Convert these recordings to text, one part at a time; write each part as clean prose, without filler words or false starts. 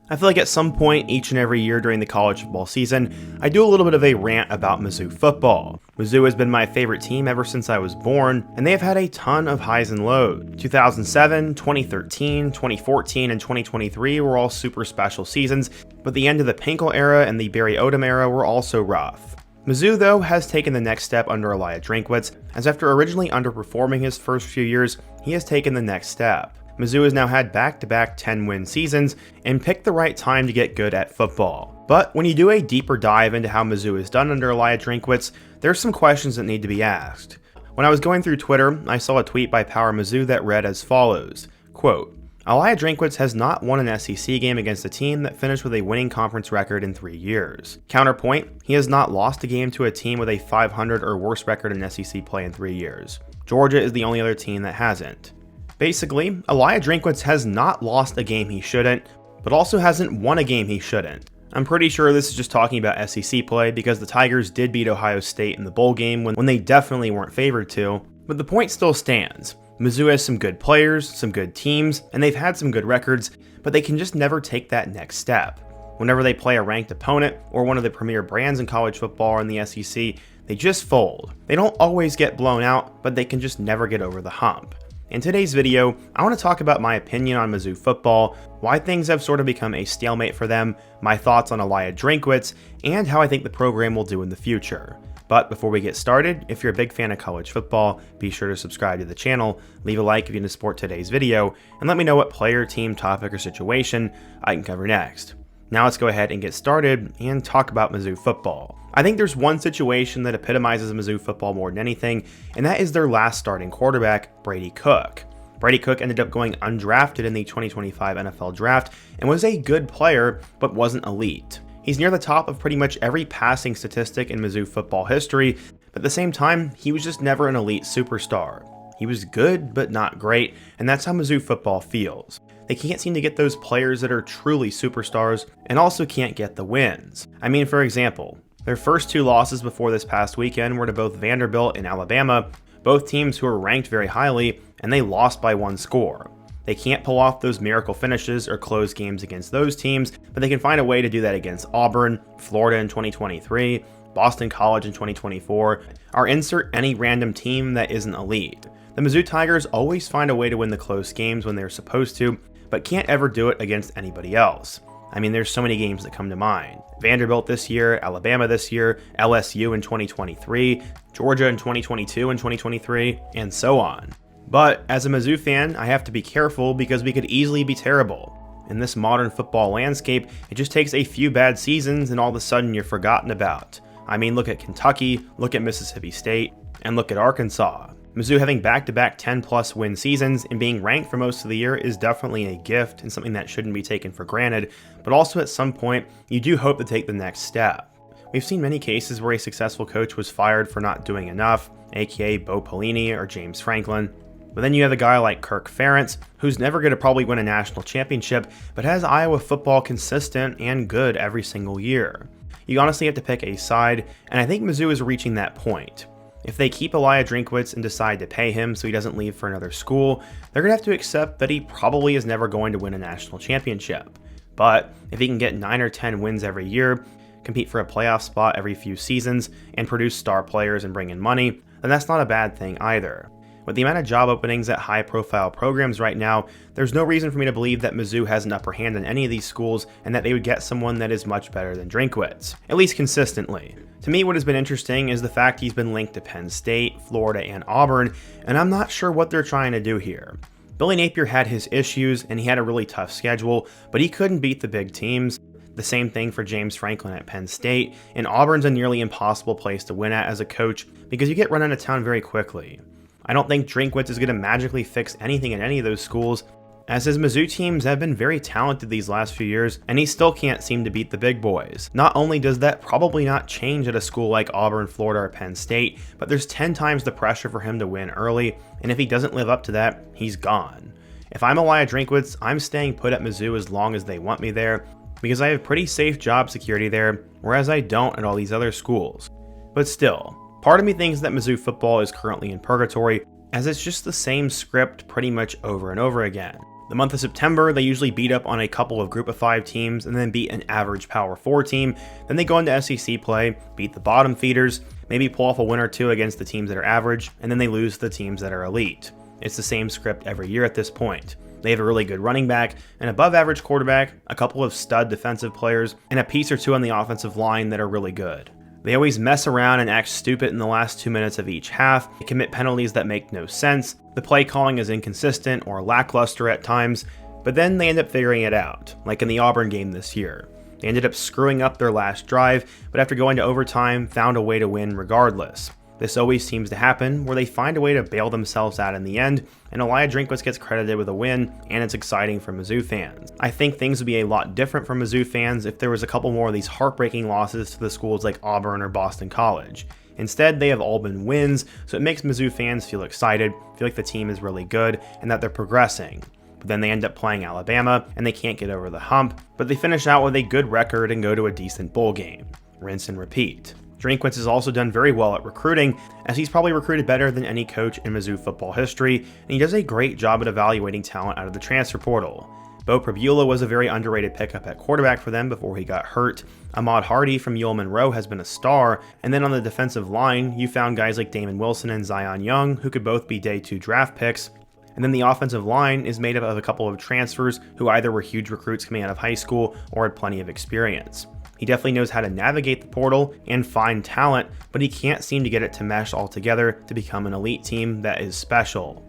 I feel like at some point each and every year during the college football season, I do a little bit of a rant about Mizzou football. Mizzou has been my favorite team ever since I was born, and they have had a ton of highs and lows. 2007, 2013, 2014, and 2023 were all super special seasons, but the end of the Pinkel era and the Barry Odom era were also rough. Mizzou, though, has taken the next step under Eliah Drinkwitz, as after originally underperforming his first few years, he has taken the next step. Mizzou has now had back-to-back 10-win seasons and picked the right time to get good at football. But when you do a deeper dive into how Mizzou is done under Eliah Drinkwitz, there's some questions that need to be asked. When I was going through Twitter, I saw a tweet by Power Mizzou that read as follows, quote, Eliah Drinkwitz has not won an SEC game against a team that finished with a winning conference record in 3 years. Counterpoint, he has not lost a game to a team with a 500 or worse record in SEC play in 3 years. Georgia is the only other team that hasn't. Basically, Eliah Drinkwitz has not lost a game he shouldn't, but also hasn't won a game he shouldn't. I'm pretty sure this is just talking about SEC play because the Tigers did beat Ohio State in the bowl game when they definitely weren't favored to, but the point still stands. Mizzou has some good players, some good teams, and they've had some good records, but they can just never take that next step. Whenever they play a ranked opponent or one of the premier brands in college football or in the SEC, they just fold. They don't always get blown out, but they can just never get over the hump. In today's video, I want to talk about my opinion on Mizzou football, why things have sort of become a stalemate for them, my thoughts on Eliah Drinkwitz, and how I think the program will do in the future. But before we get started, if you're a big fan of college football, be sure to subscribe to the channel, leave a like if you want to support today's video, and let me know what player, team, topic, or situation I can cover next. Now let's go ahead and get started and talk about Mizzou football. I think there's one situation that epitomizes Mizzou football more than anything, and that is their last starting quarterback, Brady Cook. Brady Cook ended up going undrafted in the 2025 NFL Draft and was a good player, but wasn't elite. He's near the top of pretty much every passing statistic in Mizzou football history, but at the same time, he was just never an elite superstar. He was good, but not great, and that's how Mizzou football feels. They can't seem to get those players that are truly superstars, and also can't get the wins. I mean, for example, their first 2 losses before this past weekend were to both Vanderbilt and Alabama, both teams who are ranked very highly, and they lost by 1 score. They can't pull off those miracle finishes or close games against those teams, but they can find a way to do that against Auburn, Florida in 2023, Boston College in 2024, or insert any random team that isn't elite. The Mizzou Tigers always find a way to win the close games when they're supposed to, but can't ever do it against anybody else. I mean, there's so many games that come to mind. Vanderbilt this year, Alabama this year, LSU in 2023, Georgia in 2022 and 2023, and so on. But as a Mizzou fan, I have to be careful because we could easily be terrible. In this modern football landscape, it just takes a few bad seasons and all of a sudden you're forgotten about. I mean, look at Kentucky, look at Mississippi State, and look at Arkansas. Mizzou having back-to-back 10-plus win seasons and being ranked for most of the year is definitely a gift and something that shouldn't be taken for granted, but also at some point, you do hope to take the next step. We've seen many cases where a successful coach was fired for not doing enough, aka Bo Pelini or James Franklin. But then you have a guy like Kirk Ferentz, who's never going to probably win a national championship, but has Iowa football consistent and good every single year. You honestly have to pick a side, and I think Mizzou is reaching that point. If they keep Eliah Drinkwitz and decide to pay him so he doesn't leave for another school, they're going to have to accept that he probably is never going to win a national championship. But if he can get 9 or 10 wins every year, compete for a playoff spot every few seasons, and produce star players and bring in money, then that's not a bad thing either. With the amount of job openings at high-profile programs right now, there's no reason for me to believe that Mizzou has an upper hand in any of these schools and that they would get someone that is much better than Drinkwitz, at least consistently. To me, what has been interesting is the fact he's been linked to Penn State, Florida, and Auburn, and I'm not sure what they're trying to do here. Billy Napier had his issues, and he had a really tough schedule, but he couldn't beat the big teams. The same thing for James Franklin at Penn State, and Auburn's a nearly impossible place to win at as a coach because you get run out of town very quickly. I don't think Drinkwitz is going to magically fix anything in any of those schools, as his Mizzou teams have been very talented these last few years, and he still can't seem to beat the big boys. Not only does that probably not change at a school like Auburn, Florida, or Penn State, but there's 10 times the pressure for him to win early, and if he doesn't live up to that, he's gone. If I'm Eliah Drinkwitz, I'm staying put at Mizzou as long as they want me there, because I have pretty safe job security there, whereas I don't at all these other schools. But still, part of me thinks that Mizzou football is currently in purgatory, as it's just the same script pretty much over and over again. The month of September, they usually beat up on a couple of Group of 5 teams and then beat an average Power 4 team. Then they go into SEC play, beat the bottom feeders, maybe pull off a win or two against the teams that are average, and then they lose to the teams that are elite. It's the same script every year at this point. They have a really good running back, an above average quarterback, a couple of stud defensive players, and a piece or two on the offensive line that are really good. They always mess around and act stupid in the last 2 minutes of each half. They commit penalties that make no sense. The play calling is inconsistent or lackluster at times, but then they end up figuring it out, like in the Auburn game this year. They ended up screwing up their last drive, but after going to overtime, found a way to win regardless. This always seems to happen, where they find a way to bail themselves out in the end, and Eliah Drinkwitz gets credited with a win, and it's exciting for Mizzou fans. I think things would be a lot different for Mizzou fans if there was a couple more of these heartbreaking losses to the schools like Auburn or Boston College. Instead, they have all been wins, so it makes Mizzou fans feel excited, feel like the team is really good, and that they're progressing. But then they end up playing Alabama, and they can't get over the hump, but they finish out with a good record and go to a decent bowl game. Rinse and repeat. Drinkwitz has also done very well at recruiting, as he's probably recruited better than any coach in Mizzou football history, and he does a great job at evaluating talent out of the transfer portal. Bo Pribula was a very underrated pickup at quarterback for them before he got hurt. Ahmad Hardy from Ewell Monroe has been a star, and then on the defensive line, you found guys like Damon Wilson and Zion Young, who could both be day 2 draft picks. And then the offensive line is made up of a couple of transfers who either were huge recruits coming out of high school or had plenty of experience. He definitely knows how to navigate the portal and find talent, but he can't seem to get it to mesh all together to become an elite team that is special.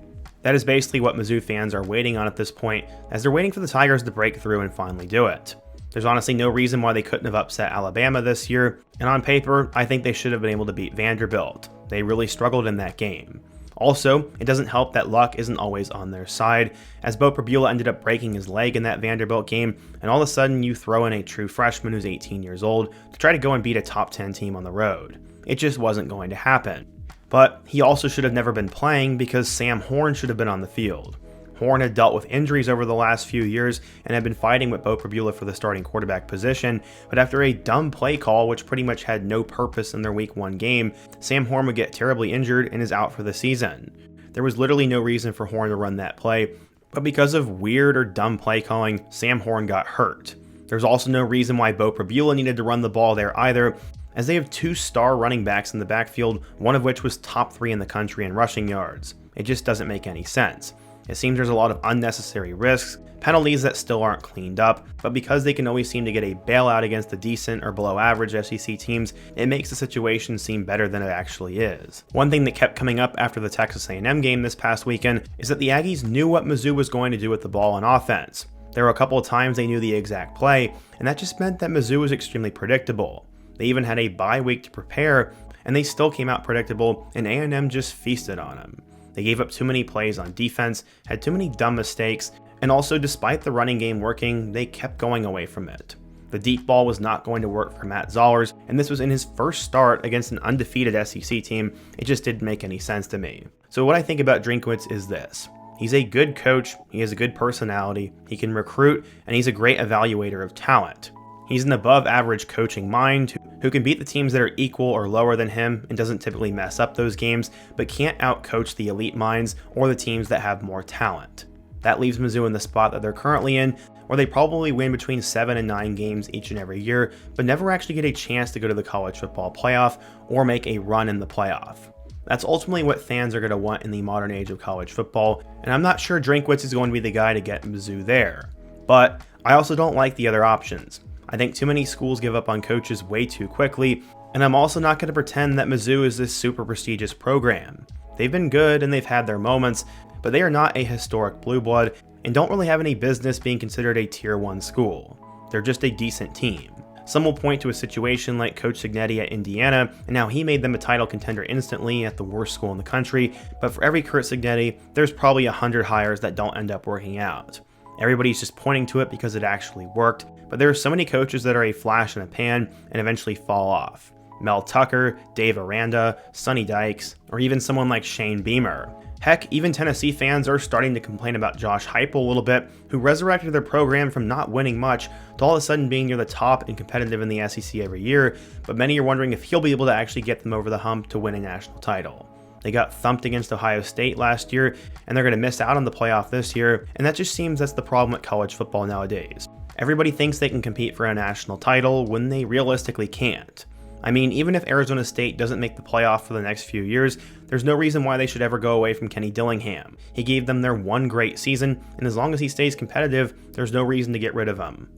That is basically what Mizzou fans are waiting on at this point, as they're waiting for the Tigers to break through and finally do it. There's honestly no reason why they couldn't have upset Alabama this year, and on paper, I think they should have been able to beat Vanderbilt. They really struggled in that game. Also, it doesn't help that luck isn't always on their side, as Bo Pribula ended up breaking his leg in that Vanderbilt game, and all of a sudden you throw in a true freshman who's 18 years old to try to go and beat a top 10 team on the road. It just wasn't going to happen. But he also should have never been playing because Sam Horn should have been on the field. Horn had dealt with injuries over the last few years and had been fighting with Bo Pribula for the starting quarterback position, but after a dumb play call which pretty much had no purpose in their week 1 game, Sam Horn would get terribly injured and is out for the season. There was literally no reason for Horn to run that play, but because of weird or dumb play calling, Sam Horn got hurt. There's also no reason why Bo Pribula needed to run the ball there either, as they have 2 star running backs in the backfield, one of which was top 3 in the country in rushing yards. It just doesn't make any sense. It seems there's a lot of unnecessary risks, penalties that still aren't cleaned up, but because they can always seem to get a bailout against the decent or below average SEC teams, it makes the situation seem better than it actually is. One thing that kept coming up after the Texas A&M game this past weekend is that the Aggies knew what Mizzou was going to do with the ball on offense. There were a couple of times they knew the exact play, and that just meant that Mizzou was extremely predictable. They even had a bye week to prepare, and they still came out predictable, and A&M just feasted on them. They gave up too many plays on defense, had too many dumb mistakes, and also despite the running game working, they kept going away from it. The deep ball was not going to work for Matt Zollers, and this was in his first start against an undefeated SEC team. It just didn't make any sense to me. So what I think about Drinkwitz is this. He's a good coach, he has a good personality, he can recruit, and he's a great evaluator of talent. He's an above average coaching mind who can beat the teams that are equal or lower than him and doesn't typically mess up those games, but can't outcoach the elite minds or the teams that have more talent. That leaves Mizzou in the spot that they're currently in, where they probably win between 7 and 9 games each and every year, but never actually get a chance to go to the college football playoff or make a run in the playoff. That's ultimately what fans are going to want in the modern age of college football, and I'm not sure Drinkwitz is going to be the guy to get Mizzou there. But I also don't like the other options. I think too many schools give up on coaches way too quickly, and I'm also not going to pretend that Mizzou is this super prestigious program. They've been good and they've had their moments, but they are not a historic blue blood and don't really have any business being considered a tier 1 school. They're just a decent team. Some will point to a situation like Coach Cignetti at Indiana, and how he made them a title contender instantly at the worst school in the country, but for every Curt Cignetti, there's probably 100 hires that don't end up working out. Everybody's just pointing to it because it actually worked, but there are so many coaches that are a flash in a pan and eventually fall off. Mel Tucker, Dave Aranda, Sonny Dykes, or even someone like Shane Beamer. Heck, even Tennessee fans are starting to complain about Josh Heupel a little bit, who resurrected their program from not winning much to all of a sudden being near the top and competitive in the SEC every year, but many are wondering if he'll be able to actually get them over the hump to win a national title. They got thumped against Ohio State last year, and they're going to miss out on the playoff this year, and that just seems that's the problem with college football nowadays. Everybody thinks they can compete for a national title when they realistically can't. I mean, even if Arizona State doesn't make the playoff for the next few years, there's no reason why they should ever go away from Kenny Dillingham. He gave them their one great season, and as long as he stays competitive, there's no reason to get rid of him.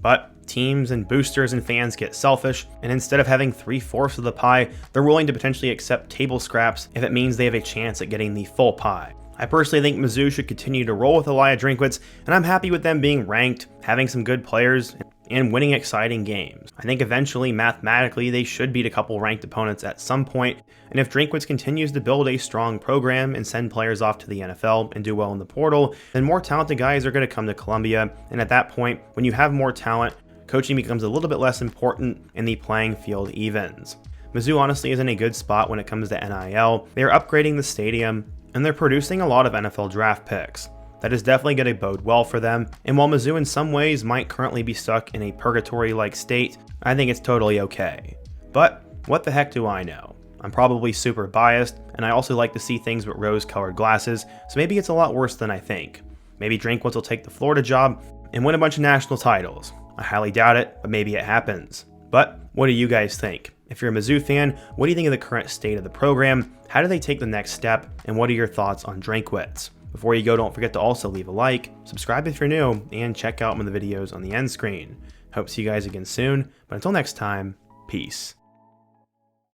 But teams and boosters and fans get selfish, and instead of having 3/4 of the pie, they're willing to potentially accept table scraps if it means they have a chance at getting the full pie. I personally think Mizzou should continue to roll with Eliah Drinkwitz, and I'm happy with them being ranked, having some good players, and winning exciting games. I think eventually, mathematically, they should beat a couple ranked opponents at some point, and if Drinkwitz continues to build a strong program and send players off to the NFL and do well in the portal, then more talented guys are going to come to Columbia, and at that point, when you have more talent, coaching becomes a little bit less important and the playing field evens. Mizzou honestly is in a good spot when it comes to NIL. They are upgrading the stadium, and they're producing a lot of NFL draft picks. That is definitely going to bode well for them, and while Mizzou in some ways might currently be stuck in a purgatory-like state, I think it's totally okay. But what the heck do I know? I'm probably super biased, and I also like to see things with rose-colored glasses, so maybe it's a lot worse than I think. Maybe Drinkwitz will take the Florida job and win a bunch of national titles. I highly doubt it, but maybe it happens. But what do you guys think? If you're a Mizzou fan, what do you think of the current state of the program? How do they take the next step? And what are your thoughts on Drinkwitz? Before you go, don't forget to also leave a like, subscribe if you're new, and check out one of the videos on the end screen. Hope to see you guys again soon, but until next time, peace.